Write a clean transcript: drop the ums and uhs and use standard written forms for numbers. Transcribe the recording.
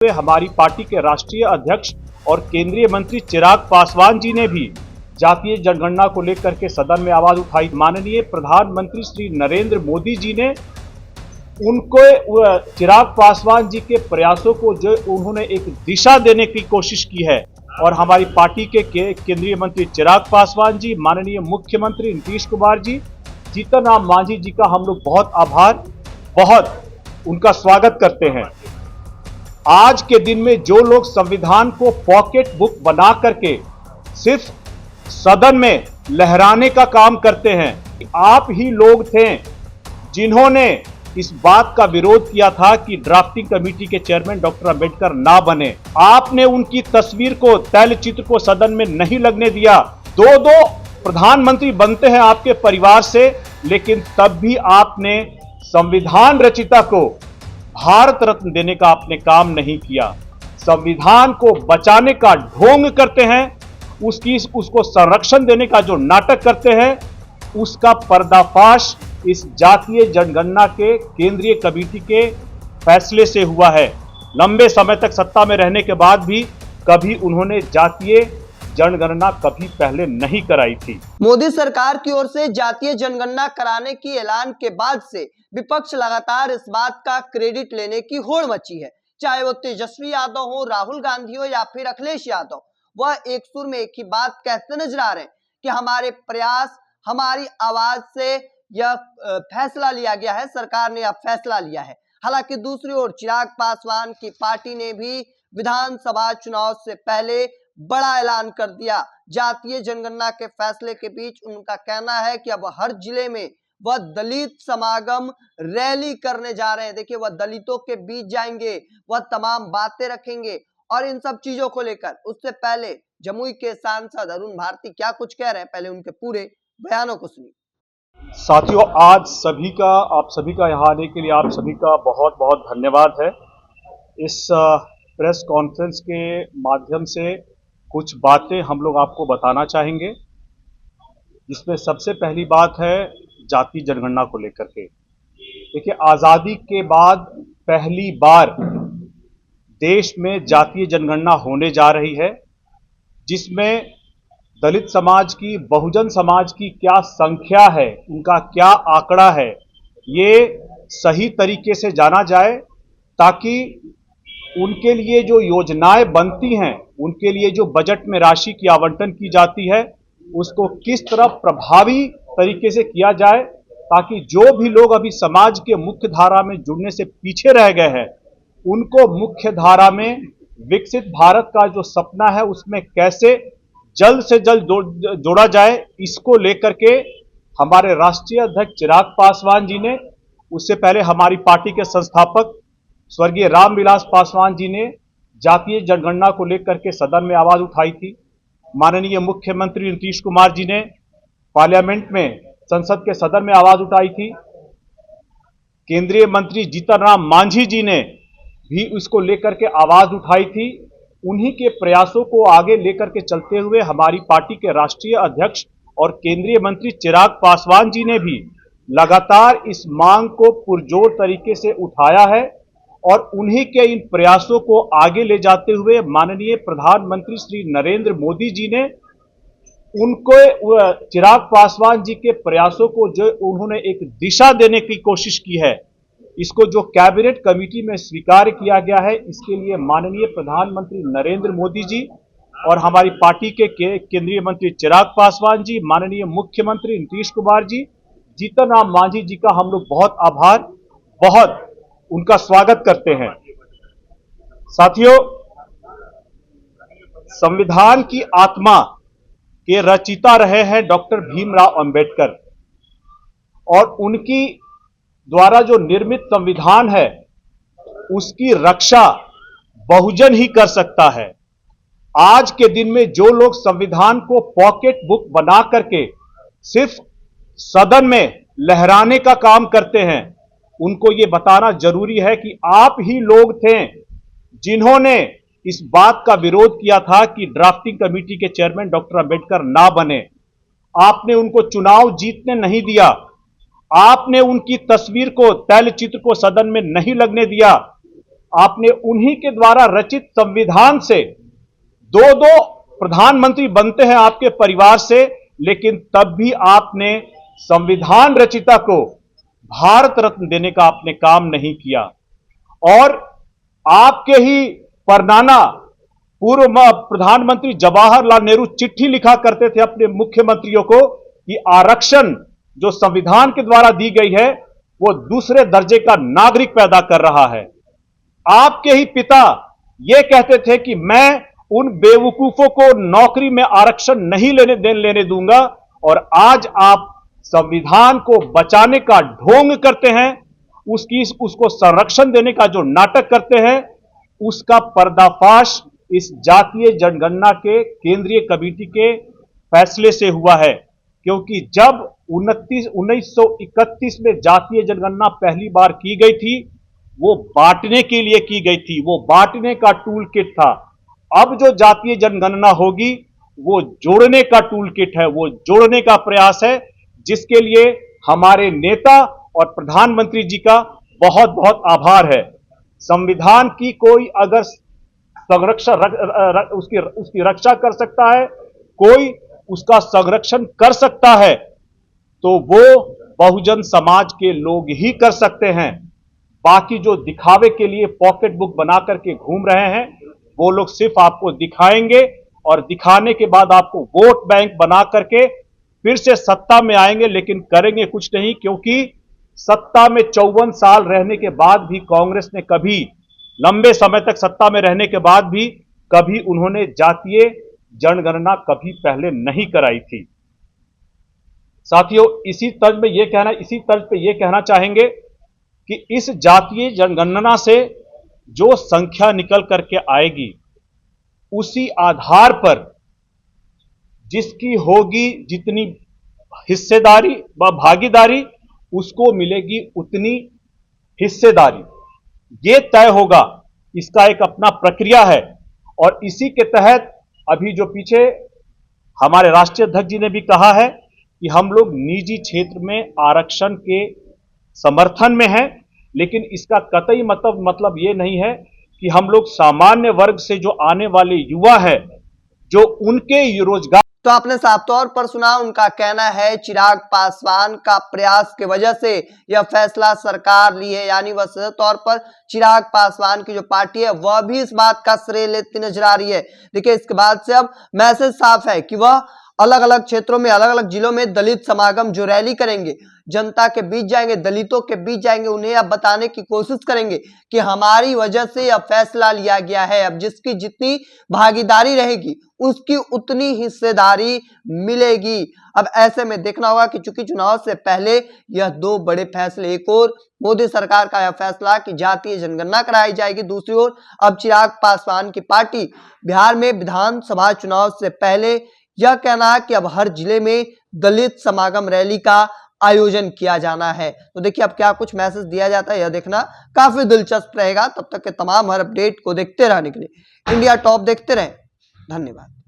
हमारी पार्टी के राष्ट्रीय अध्यक्ष और केंद्रीय मंत्री चिराग पासवान जी ने भी जातीय जनगणना को लेकर के सदन में आवाज उठाई। माननीय प्रधानमंत्री श्री नरेंद्र मोदी जी ने उनको चिराग पासवान जी के प्रयासों को जो उन्होंने एक दिशा देने की कोशिश की है और हमारी पार्टी के केंद्रीय मंत्री चिराग पासवान जी, माननीय मुख्यमंत्री नीतीश कुमार जी, जीतन राम मांझी जी का हम लोग बहुत उनका स्वागत करते हैं। आज के दिन में जो लोग संविधान को पॉकेट बुक बना करके सिर्फ सदन में लहराने का काम करते हैं, आप ही लोग थे जिन्होंने इस बात का विरोध किया था कि ड्राफ्टिंग कमेटी के चेयरमैन डॉक्टर अंबेडकर ना बने। आपने उनकी तस्वीर को, तैलचित्र को सदन में नहीं लगने दिया। दो प्रधानमंत्री बनते हैं आपके परिवार से, लेकिन तब भी आपने संविधान रचिता को भारत रत्न देने का आपने काम नहीं किया। संविधान को बचाने का ढोंग करते हैं, उसको संरक्षण देने का जो नाटक करते हैं, उसका पर्दाफाश इस जातीय जनगणना के केंद्रीय कमेटी के फैसले से हुआ है। लंबे समय तक सत्ता में रहने के बाद भी कभी उन्होंने जातीय जनगणना कभी पहले नहीं कराई थी। मोदी सरकार की ओर से जातीय जनगणना कराने की ऐलान के बाद से विपक्ष लगातार इस बात का क्रेडिट लेने की होड़ मची है। चाहे वो तेजस्वी यादव हो, राहुल गांधी हो या फिर अखिलेश यादव, वह एक सुर में एक ही बात कहते नजर आ रहे हैं कि हमारे प्रयास, हमारी आवाज से यह फैसला लिया गया है, सरकार ने यह फैसला लिया है। हालांकि दूसरी ओर चिराग पासवान की पार्टी ने भी विधानसभा चुनाव से पहले बड़ा ऐलान कर दिया। जातीय जनगणना के फैसले के बीच उनका कहना है कि अब हर जिले में वह दलित समागम रैली करने जा रहे हैं। देखिए, वह दलितों के बीच जाएंगे, वह तमाम बातें रखेंगे और इन सब चीजों को लेकर उससे पहले जमुई के सांसद अरुण भारती क्या कुछ कह रहे हैं, पहले उनके पूरे बयानों को सुनिए। साथियों, आज आप सभी का यहाँ आने के लिए आप सभी का बहुत बहुत धन्यवाद है। इस प्रेस कॉन्फ्रेंस के माध्यम से कुछ बातें हम लोग आपको बताना चाहेंगे, जिसमें सबसे पहली बात है जातीय जनगणना को लेकर के। देखिए, आज़ादी के बाद पहली बार देश में जातीय जनगणना होने जा रही है, जिसमें दलित समाज की, बहुजन समाज की क्या संख्या है, उनका क्या आंकड़ा है, ये सही तरीके से जाना जाए, ताकि उनके लिए जो योजनाएं बनती हैं, उनके लिए जो बजट में राशि की आवंटन की जाती है, उसको किस तरह प्रभावी तरीके से किया जाए, ताकि जो भी लोग अभी समाज के मुख्य धारा में जुड़ने से पीछे रह गए हैं, उनको मुख्य धारा में विकसित भारत का जो सपना है उसमें कैसे जल्द से जल्द जोड़ा जाए, इसको लेकर के हमारे राष्ट्रीय अध्यक्ष चिराग पासवान जी ने, उससे पहले हमारी पार्टी के संस्थापक स्वर्गीय रामविलास पासवान जी ने जातीय जनगणना को लेकर के सदन में आवाज उठाई थी। माननीय मुख्यमंत्री नीतीश कुमार जी ने पार्लियामेंट में, संसद के सदन में आवाज उठाई थी। केंद्रीय मंत्री जीतन राम मांझी जी ने भी उसको लेकर के आवाज उठाई थी। उन्हीं के प्रयासों को आगे लेकर के चलते हुए हमारी पार्टी के राष्ट्रीय अध्यक्ष और केंद्रीय मंत्री चिराग पासवान जी ने भी लगातार इस मांग को पुरजोर तरीके से उठाया है और उन्हीं के इन प्रयासों को आगे ले जाते हुए माननीय प्रधानमंत्री श्री नरेंद्र मोदी जी ने उनको चिराग पासवान जी के प्रयासों को जो उन्होंने एक दिशा देने की कोशिश की है, इसको जो कैबिनेट कमेटी में स्वीकार किया गया है, इसके लिए माननीय प्रधानमंत्री नरेंद्र मोदी जी और हमारी पार्टी के केंद्रीय मंत्री चिराग पासवान जी, माननीय मुख्यमंत्री नीतीश कुमार जी, जीतन राम मांझी जी का हम लोग बहुत उनका स्वागत करते हैं। साथियों, संविधान की आत्मा के रचयिता रहे हैं डॉक्टर भीमराव अंबेडकर और उनकी द्वारा जो निर्मित संविधान है, उसकी रक्षा बहुजन ही कर सकता है। आज के दिन में जो लोग संविधान को पॉकेट बुक बना करके सिर्फ सदन में लहराने का काम करते हैं, उनको ये बताना जरूरी है कि आप ही लोग थे जिन्होंने इस बात का विरोध किया था कि ड्राफ्टिंग कमेटी के चेयरमैन डॉक्टर अंबेडकर ना बने। आपने उनको चुनाव जीतने नहीं दिया, आपने उनकी तस्वीर को, तैलचित्र को सदन में नहीं लगने दिया। आपने उन्हीं के द्वारा रचित संविधान से दो दो प्रधानमंत्री बनते हैं आपके परिवार से, लेकिन तब भी आपने संविधान रचिता को भारत रत्न देने का आपने काम नहीं किया। और आपके ही परनाना पूर्व प्रधानमंत्री जवाहरलाल नेहरू चिट्ठी लिखा करते थे अपने मुख्यमंत्रियों को कि आरक्षण जो संविधान के द्वारा दी गई है वो दूसरे दर्जे का नागरिक पैदा कर रहा है। आपके ही पिता यह कहते थे कि मैं उन बेवकूफों को नौकरी में आरक्षण नहीं लेने दूंगा, और आज आप संविधान को बचाने का ढोंग करते हैं, उसको संरक्षण देने का जो नाटक करते हैं, उसका पर्दाफाश इस जातीय जनगणना के केंद्रीय कमेटी के फैसले से हुआ है। क्योंकि जब 1931 में जातीय जनगणना पहली बार की गई थी, वो बांटने के लिए की गई थी, वो बांटने का टूल किट था। अब जो जातीय जनगणना होगी वो जोड़ने का टूल किट है, वो जोड़ने का प्रयास है, जिसके लिए हमारे नेता और प्रधानमंत्री जी का बहुत बहुत आभार है। संविधान की कोई अगर संरक्षण उसकी रक्षा कर सकता है, कोई उसका संरक्षण कर सकता है, तो वो बहुजन समाज के लोग ही कर सकते हैं। बाकी जो दिखावे के लिए पॉकेट बुक बना करके घूम रहे हैं, वो लोग सिर्फ आपको दिखाएंगे और दिखाने के बाद आपको वोट बैंक बना करके फिर से सत्ता में आएंगे, लेकिन करेंगे कुछ नहीं। क्योंकि सत्ता में 54 साल रहने के बाद भी कांग्रेस ने कभी, लंबे समय तक सत्ता में रहने के बाद भी कभी उन्होंने जातीय जनगणना कभी पहले नहीं कराई थी। साथियों, इसी तर्ज पे यह कहना चाहेंगे कि इस जातीय जनगणना से जो संख्या निकल करके आएगी, उसी आधार पर जिसकी होगी जितनी हिस्सेदारी व भागीदारी, उसको मिलेगी उतनी हिस्सेदारी। ये तय होगा, इसका एक अपना प्रक्रिया है। और इसी के तहत अभी जो पीछे हमारे राष्ट्रीय अध्यक्ष जी ने भी कहा है कि हम लोग निजी क्षेत्र में आरक्षण के समर्थन में हैं, लेकिन इसका कतई मतलब ये नहीं है कि हम लोग सामान्य वर्ग से जो आने वाले युवा है, जो उनके रोजगार। तो आपने साफ तौर पर सुना, उनका कहना है चिराग पासवान का प्रयास की वजह से यह फैसला सरकार ली है। यानी वह सीधे तौर पर चिराग पासवान की जो पार्टी है वह भी इस बात का श्रेय लेती नजर आ रही है। देखिए, इसके बाद से अब मैसेज साफ है कि वह अलग अलग क्षेत्रों में, अलग अलग जिलों में दलित समागम जो रैली करेंगे, जनता के बीच जाएंगे, दलितों के बीच जाएंगे, उन्हें अब बताने की कोशिश करेंगे कि हमारी वजह से यह फैसला लिया गया है। अब जिसकी जितनी भागीदारी रहेगी उसकी उतनी हिस्सेदारी मिलेगी। अब ऐसे में देखना होगा कि चूंकि चुनाव से पहले यह दो बड़े फैसले, एक और मोदी सरकार का यह फैसला कि जातीय जनगणना कराई जाएगी, दूसरी ओर अब चिराग पासवान की पार्टी बिहार में विधानसभा चुनाव से पहले यह कहना है कि अब हर जिले में दलित समागम रैली का आयोजन किया जाना है। तो देखिए अब क्या कुछ मैसेज दिया जाता है, यह देखना काफी दिलचस्प रहेगा। तब तक के तमाम हर अपडेट को देखते रहने के लिए इंडिया टॉप देखते रहें। धन्यवाद।